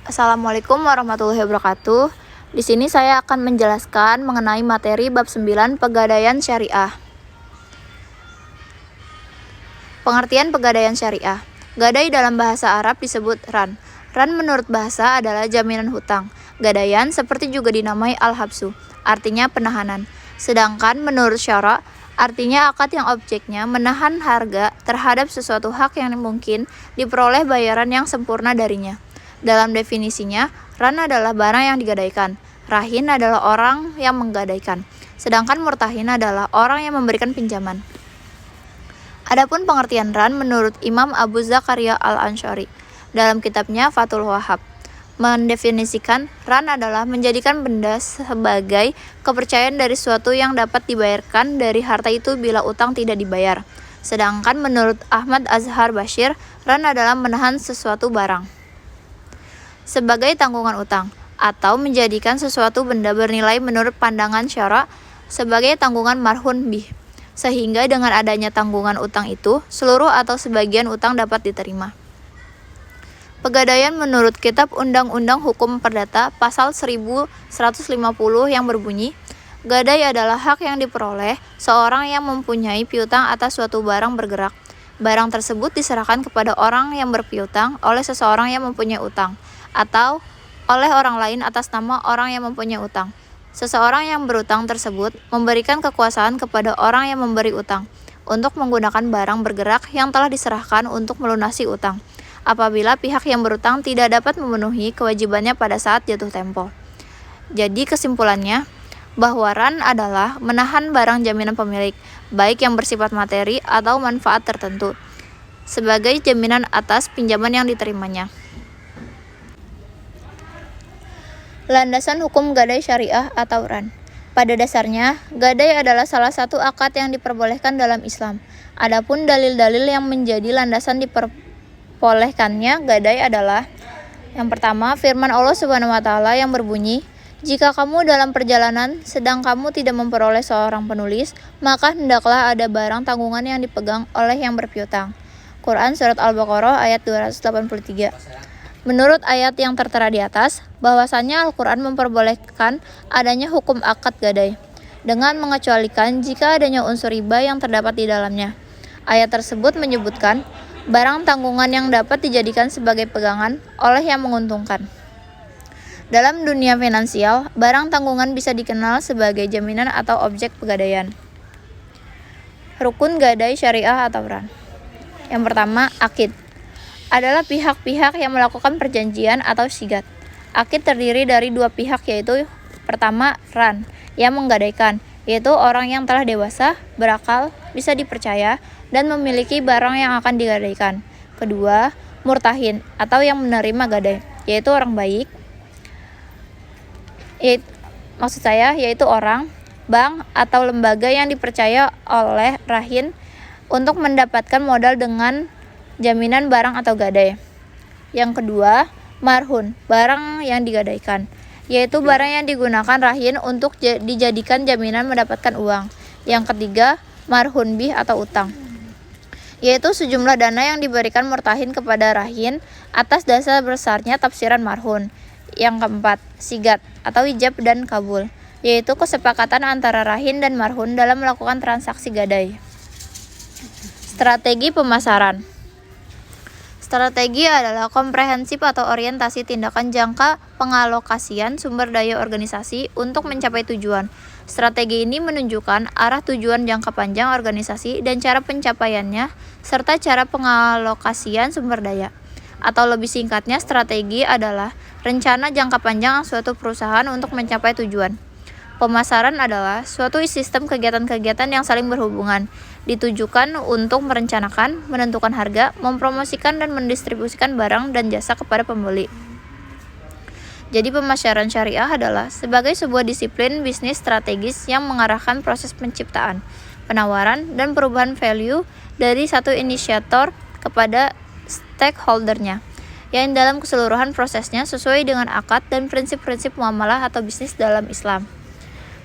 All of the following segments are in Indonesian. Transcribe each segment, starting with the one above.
Assalamualaikum warahmatullahi wabarakatuh. Di sini saya akan menjelaskan mengenai materi bab 9 Pegadaian Syariah. Pengertian pegadaian syariah. Gadai dalam bahasa Arab disebut ran. Ran menurut bahasa adalah jaminan hutang. Gadaian seperti juga dinamai al-habsu, artinya penahanan. Sedangkan menurut syara, artinya akad yang objeknya menahan harga terhadap sesuatu hak yang mungkin diperoleh bayaran yang sempurna darinya. Dalam definisinya, ran adalah barang yang digadaikan. Rahin adalah orang yang menggadaikan. Sedangkan murtahin adalah orang yang memberikan pinjaman. Adapun pengertian ran menurut Imam Abu Zakaria Al-Ansyari dalam kitabnya Fathul Wahhab mendefinisikan ran adalah menjadikan benda sebagai kepercayaan dari suatu yang dapat dibayarkan dari harta itu bila utang tidak dibayar. Sedangkan menurut Ahmad Azhar Bashir, ran adalah menahan sesuatu barang sebagai tanggungan utang atau menjadikan sesuatu benda bernilai menurut pandangan syara sebagai tanggungan marhun bih, sehingga dengan adanya tanggungan utang itu seluruh atau sebagian utang dapat diterima. Pegadaian menurut Kitab Undang-Undang Hukum Perdata pasal 1150 yang berbunyi, gadai adalah hak yang diperoleh seorang yang mempunyai piutang atas suatu barang bergerak. Barang tersebut diserahkan kepada orang yang berpiutang oleh seseorang yang mempunyai utang, atau oleh orang lain atas nama orang yang mempunyai utang. Seseorang yang berutang tersebut memberikan kekuasaan kepada orang yang memberi utang untuk menggunakan barang bergerak yang telah diserahkan untuk melunasi utang, apabila pihak yang berutang tidak dapat memenuhi kewajibannya pada saat jatuh tempo. Jadi kesimpulannya, bahwa ran adalah menahan barang jaminan pemilik, baik yang bersifat materi atau manfaat tertentu, sebagai jaminan atas pinjaman yang diterimanya. Landasan hukum gadai syariah atau ran. Pada dasarnya, gadai adalah salah satu akad yang diperbolehkan dalam Islam. Adapun dalil-dalil yang menjadi landasan diperbolehkannya gadai adalah: yang pertama, firman Allah Subhanahu wa taala yang berbunyi, "Jika kamu dalam perjalanan sedang kamu tidak memperoleh seorang penulis, maka hendaklah ada barang tanggungan yang dipegang oleh yang berpiutang." Quran Surat Al-Baqarah ayat 283. Menurut ayat yang tertera di atas, bahwasannya Al-Quran memperbolehkan adanya hukum akad gadai, dengan mengecualikan jika adanya unsur riba yang terdapat di dalamnya. Ayat tersebut menyebutkan barang tanggungan yang dapat dijadikan sebagai pegangan oleh yang menguntungkan. Dalam dunia finansial, barang tanggungan bisa dikenal sebagai jaminan atau objek pegadaian. Rukun gadai syariah atau ran. Yang pertama, akid adalah pihak-pihak yang melakukan perjanjian atau sigat. Akid terdiri dari dua pihak, yaitu pertama, ran yang menggadaikan, yaitu orang yang telah dewasa, berakal, bisa dipercaya, dan memiliki barang yang akan digadaikan. Kedua, murtahin atau yang menerima gadai, yaitu orang baik, yaitu orang, bank, atau lembaga yang dipercaya oleh rahin untuk mendapatkan modal dengan jaminan barang atau gadai. Yang kedua, marhun, barang yang digadaikan, yaitu barang yang digunakan rahin untuk dijadikan jaminan mendapatkan uang. Yang ketiga, marhun bih atau utang, yaitu sejumlah dana yang diberikan murtahin kepada rahin atas dasar besarnya tafsiran marhun. Yang keempat, sigat atau ijab dan kabul, yaitu kesepakatan antara rahin dan marhun dalam melakukan transaksi gadai. Strategi pemasaran. Strategi adalah komprehensif atau orientasi tindakan jangka pengalokasian sumber daya organisasi untuk mencapai tujuan. Strategi ini menunjukkan arah tujuan jangka panjang organisasi dan cara pencapaiannya, serta cara pengalokasian sumber daya. Atau lebih singkatnya, strategi adalah rencana jangka panjang suatu perusahaan untuk mencapai tujuan. Pemasaran adalah suatu sistem kegiatan-kegiatan yang saling berhubungan, ditujukan untuk merencanakan, menentukan harga, mempromosikan dan mendistribusikan barang dan jasa kepada pembeli. Jadi pemasaran syariah adalah sebagai sebuah disiplin bisnis strategis yang mengarahkan proses penciptaan, penawaran, dan perubahan value dari satu inisiator kepada stakeholdernya, yang dalam keseluruhan prosesnya sesuai dengan akad dan prinsip-prinsip muamalah atau bisnis dalam Islam.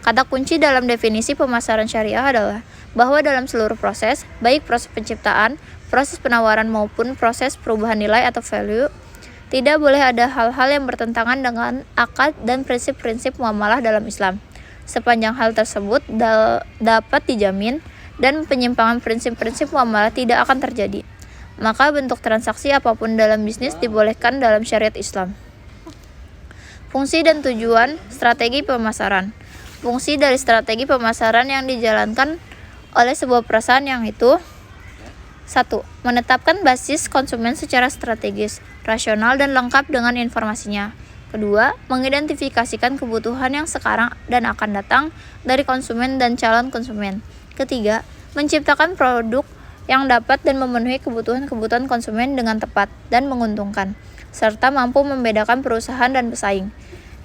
Kata kunci dalam definisi pemasaran syariah adalah bahwa dalam seluruh proses, baik proses penciptaan, proses penawaran maupun proses perubahan nilai atau value, Tidak boleh ada hal-hal yang bertentangan dengan akad dan prinsip-prinsip muamalah dalam Islam. Sepanjang hal tersebut dapat dijamin dan penyimpangan prinsip-prinsip muamalah tidak akan terjadi, maka bentuk transaksi apapun dalam bisnis dibolehkan dalam syariat Islam. Fungsi dan tujuan strategi pemasaran. Fungsi dari strategi pemasaran yang dijalankan oleh sebuah perusahaan yang itu: 1. Menetapkan basis konsumen secara strategis, rasional, dan lengkap dengan informasinya. 2. Mengidentifikasikan kebutuhan yang sekarang dan akan datang dari konsumen dan calon konsumen. 3. Menciptakan produk yang dapat dan memenuhi kebutuhan-kebutuhan konsumen dengan tepat dan menguntungkan, serta mampu membedakan perusahaan dan pesaing.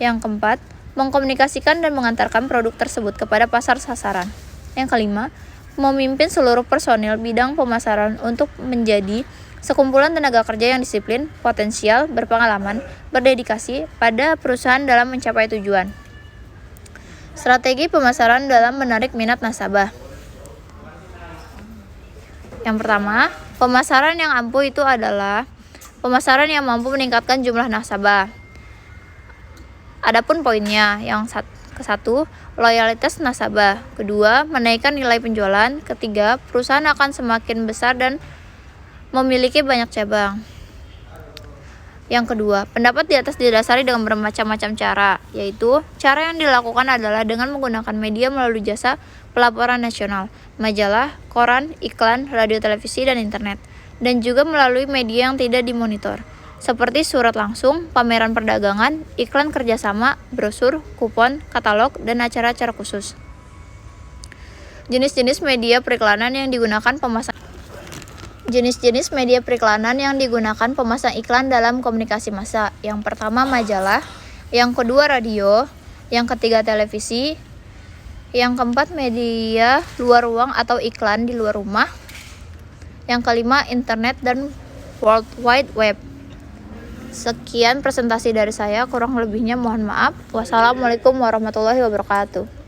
Yang 4. Mengkomunikasikan dan mengantarkan produk tersebut kepada pasar sasaran. Yang 5. Memimpin seluruh personil bidang pemasaran untuk menjadi sekumpulan tenaga kerja yang disiplin, potensial, berpengalaman, berdedikasi pada perusahaan dalam mencapai tujuan. Strategi pemasaran dalam menarik minat nasabah. Yang pertama, pemasaran yang ampuh itu adalah pemasaran yang mampu meningkatkan jumlah nasabah. Adapun poinnya, yang ke-1, loyalitas nasabah. Kedua, menaikkan nilai penjualan. Ketiga, perusahaan akan semakin besar dan memiliki banyak cabang. Yang kedua, pendapat di atas didasari dengan bermacam-macam cara, yaitu cara yang dilakukan adalah dengan menggunakan media melalui jasa pelaporan nasional, majalah, koran, iklan, radio, televisi, dan internet, dan juga melalui media yang tidak dimonitor, seperti surat langsung, pameran perdagangan, iklan kerjasama, brosur, kupon, katalog, dan acara-acara khusus. Jenis-jenis media periklanan yang digunakan pemasang pemasang iklan dalam komunikasi massa. Yang pertama, majalah. Yang kedua, radio. Yang ketiga, televisi. Yang keempat, media luar ruang atau iklan di luar rumah. Yang kelima, internet dan World Wide Web. Sekian presentasi dari saya, kurang lebihnya mohon maaf. Wassalamualaikum warahmatullahi wabarakatuh.